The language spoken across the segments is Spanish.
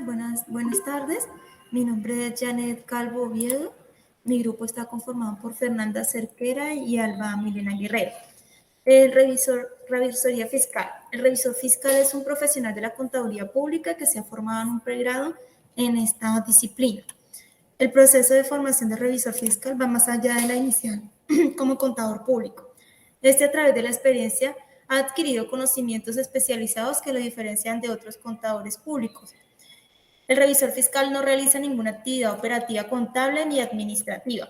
Buenas tardes. Mi nombre es Janet Calvo Oviedo. Mi grupo está conformado por Fernanda Cerquera y Alba Milena Guerrero. Revisoría fiscal. El revisor fiscal es un profesional de la contaduría pública que se ha formado en un pregrado en esta disciplina. El proceso de formación de revisor fiscal va más allá de la inicial como contador público. A través de la experiencia, ha adquirido conocimientos especializados que lo diferencian de otros contadores públicos. El revisor fiscal no realiza ninguna actividad operativa contable ni administrativa.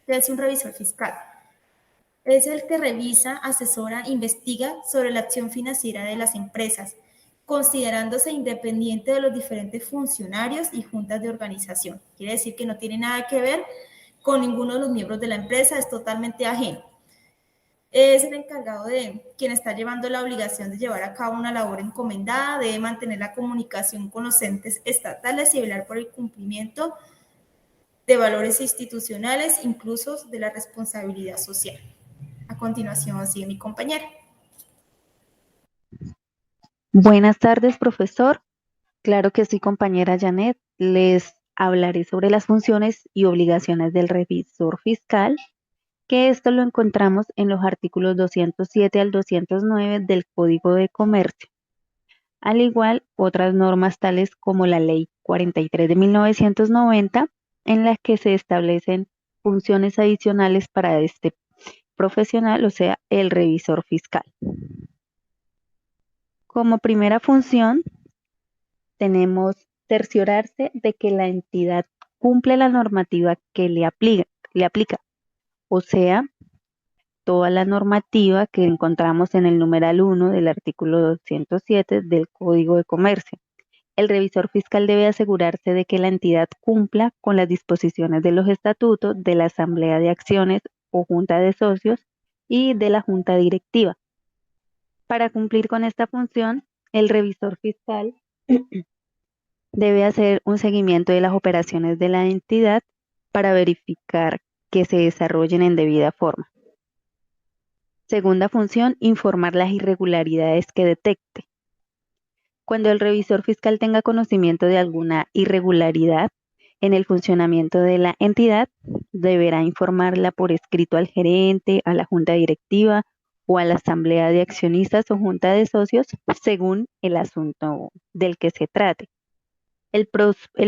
¿Qué hace un revisor fiscal? Es el que revisa, asesora, investiga sobre la acción financiera de las empresas, considerándose independiente de los diferentes funcionarios y juntas de organización. Quiere decir que no tiene nada que ver con ninguno de los miembros de la empresa, es totalmente ajeno. Es el encargado de quien está llevando la obligación de llevar a cabo una labor encomendada, debe mantener la comunicación con los entes estatales y velar por el cumplimiento de valores institucionales, incluso de la responsabilidad social. A continuación sigue mi compañera. Buenas tardes, profesor. Claro que sí, compañera Janet. Les hablaré sobre las funciones y obligaciones del revisor fiscal, que esto lo encontramos en los artículos 207 al 209 del Código de Comercio. Al igual, otras normas tales como la Ley 43 de 1990, en las que se establecen funciones adicionales para este profesional, o sea, el revisor fiscal. Como primera función, tenemos cerciorarse de que la entidad cumple la normativa que le aplica, o sea, toda la normativa que encontramos en el numeral 1 del artículo 207 del Código de Comercio. El revisor fiscal debe asegurarse de que la entidad cumpla con las disposiciones de los estatutos de la Asamblea de Acciones o Junta de Socios y de la Junta Directiva. Para cumplir con esta función, el revisor fiscal debe hacer un seguimiento de las operaciones de la entidad para verificar que se desarrollen en debida forma. Segunda función, informar las irregularidades que detecte. Cuando el revisor fiscal tenga conocimiento de alguna irregularidad en el funcionamiento de la entidad, deberá informarla por escrito al gerente, a la junta directiva o a la asamblea de accionistas o junta de socios, según el asunto del que se trate. El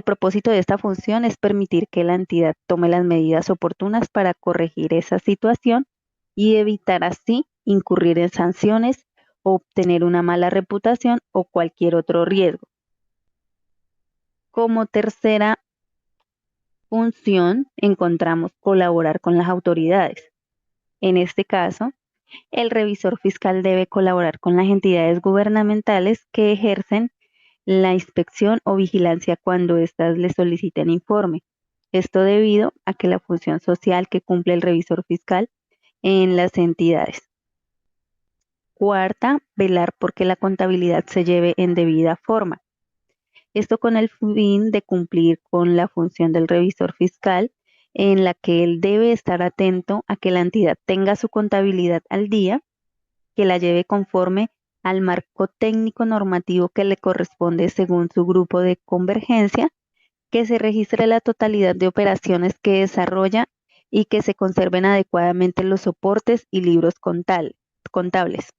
propósito de esta función es permitir que la entidad tome las medidas oportunas para corregir esa situación y evitar así incurrir en sanciones o obtener una mala reputación o cualquier otro riesgo. Como tercera función, encontramos colaborar con las autoridades. En este caso, el revisor fiscal debe colaborar con las entidades gubernamentales que ejercen la inspección o vigilancia cuando éstas le soliciten informe. Esto debido a que la función social que cumple el revisor fiscal en las entidades. Cuarta, velar porque la contabilidad se lleve en debida forma. Esto con el fin de cumplir con la función del revisor fiscal, en la que él debe estar atento a que la entidad tenga su contabilidad al día, que la lleve conforme al marco técnico normativo que le corresponde según su grupo de convergencia, que se registre la totalidad de operaciones que desarrolla y que se conserven adecuadamente los soportes y libros contables.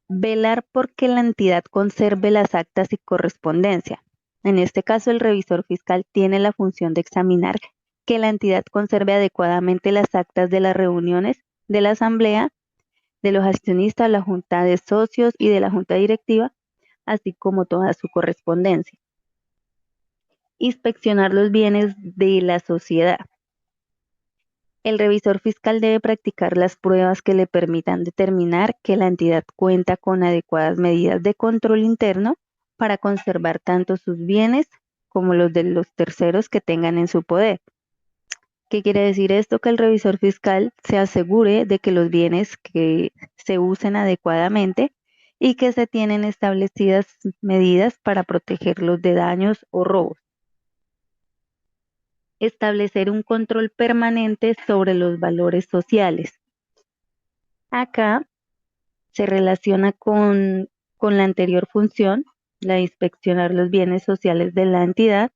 Velar porque la entidad conserve las actas y correspondencia. En este caso, el revisor fiscal tiene la función de examinar que la entidad conserve adecuadamente las actas de las reuniones de la asamblea, de los accionistas, la junta de socios y de la junta directiva, así como toda su correspondencia. Inspeccionar los bienes de la sociedad. El revisor fiscal debe practicar las pruebas que le permitan determinar que la entidad cuenta con adecuadas medidas de control interno para conservar tanto sus bienes como los de los terceros que tengan en su poder. ¿Qué quiere decir esto? Que el revisor fiscal se asegure de que los bienes que se usen adecuadamente y que se tienen establecidas medidas para protegerlos de daños o robos. Establecer un control permanente sobre los valores sociales. Acá se relaciona con con la anterior función, la de inspeccionar los bienes sociales de la entidad,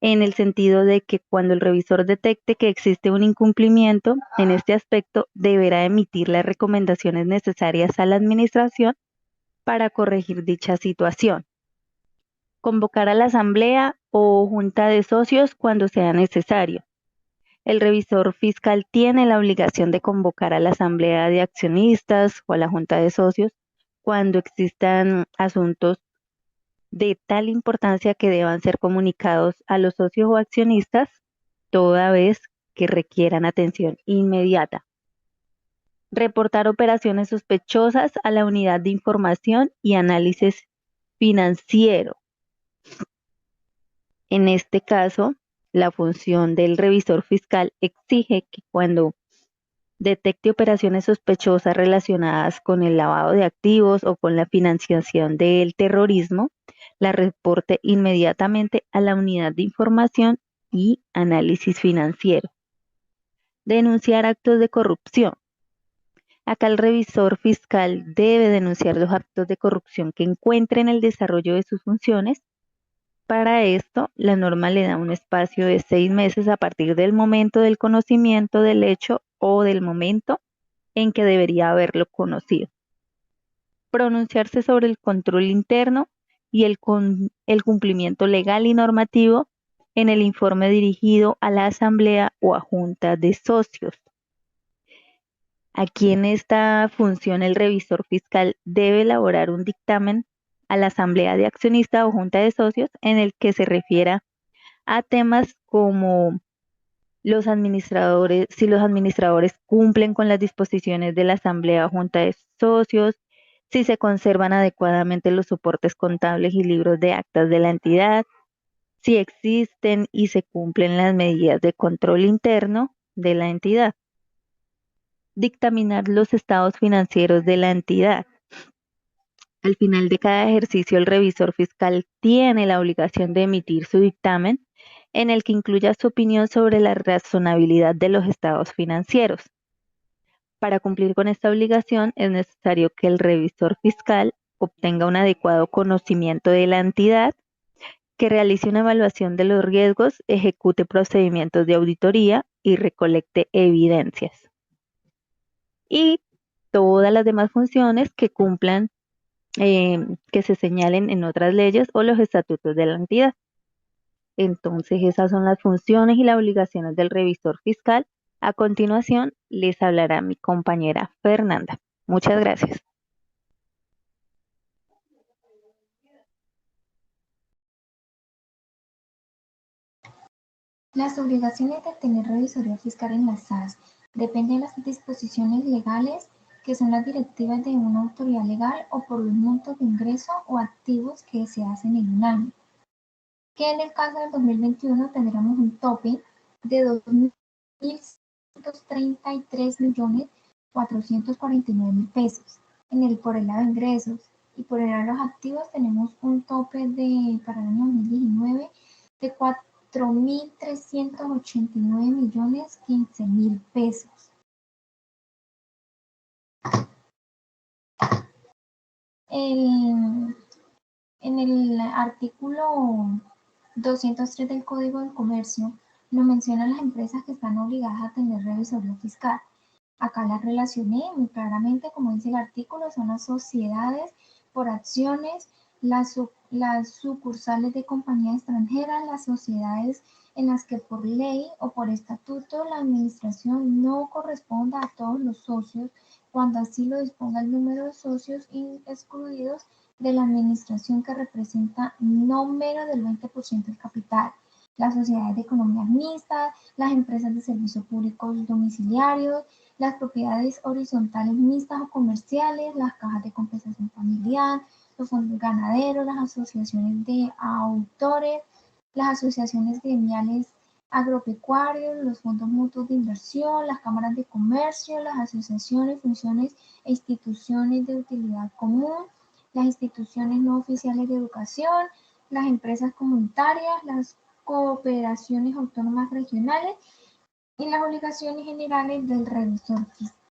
en el sentido de que cuando el revisor detecte que existe un incumplimiento en este aspecto, deberá emitir las recomendaciones necesarias a la administración para corregir dicha situación. Convocar a la asamblea o junta de socios cuando sea necesario. El revisor fiscal tiene la obligación de convocar a la asamblea de accionistas o a la junta de socios cuando existan asuntos de tal importancia que deban ser comunicados a los socios o accionistas toda vez que requieran atención inmediata. Reportar operaciones sospechosas a la unidad de información y análisis financiero. En este caso, la función del revisor fiscal exige que cuando detecte operaciones sospechosas relacionadas con el lavado de activos o con la financiación del terrorismo, la reporte inmediatamente a la unidad de información y análisis financiero. Denunciar actos de corrupción. Acá el revisor fiscal debe denunciar los actos de corrupción que encuentre en el desarrollo de sus funciones. Para esto, la norma le da un espacio de 6 meses a partir del momento del conocimiento del hecho o del momento en que debería haberlo conocido. Pronunciarse sobre el control interno y el cumplimiento legal y normativo en el informe dirigido a la asamblea o a junta de socios. Aquí en esta función el revisor fiscal debe elaborar un dictamen a la asamblea de accionistas o junta de socios en el que se refiera a temas como si los administradores cumplen con las disposiciones de la asamblea o junta de socios, si se conservan adecuadamente los soportes contables y libros de actas de la entidad, si existen y se cumplen las medidas de control interno de la entidad. Dictaminar los estados financieros de la entidad. Al final de cada ejercicio, el revisor fiscal tiene la obligación de emitir su dictamen en el que incluya su opinión sobre la razonabilidad de los estados financieros. Para cumplir con esta obligación, es necesario que el revisor fiscal obtenga un adecuado conocimiento de la entidad, que realice una evaluación de los riesgos, ejecute procedimientos de auditoría y recolecte evidencias. Y todas las demás funciones que cumplan, que se señalen en otras leyes o los estatutos de la entidad. Entonces, esas son las funciones y las obligaciones del revisor fiscal. A continuación, les hablará mi compañera Fernanda. Muchas gracias. Las obligaciones de tener revisoría fiscal en las SAS dependen de las disposiciones legales, que son las directivas de una autoridad legal o por los montos de ingreso o activos que se hacen en un año. Que en el caso del 2021 tendremos un tope de 2.133.449.000 pesos por el lado de ingresos, y por el lado de los activos tenemos un tope para el año 2019 de 4.389.015.000 pesos. En el artículo 203 del Código del Comercio nos mencionan las empresas que están obligadas a tener revisoría fiscal. Acá las relacioné muy claramente, como dice el artículo, son las sociedades por acciones, las sucursales de compañías extranjeras, las sociedades en las que por ley o por estatuto la administración no corresponda a todos los socios, cuando así lo disponga el número de socios excluidos de la administración, que representa no menos del 20% del capital, las sociedades de economías mixtas, las empresas de servicios públicos domiciliarios, las propiedades horizontales mixtas o comerciales, las cajas de compensación familiar, los fondos ganaderos, las asociaciones de autores, las asociaciones gremiales agropecuarios, los fondos mutuos de inversión, las cámaras de comercio, las asociaciones, funciones e instituciones de utilidad común, las instituciones no oficiales de educación, las empresas comunitarias, las cooperaciones autónomas regionales y las obligaciones generales del revisor fiscal.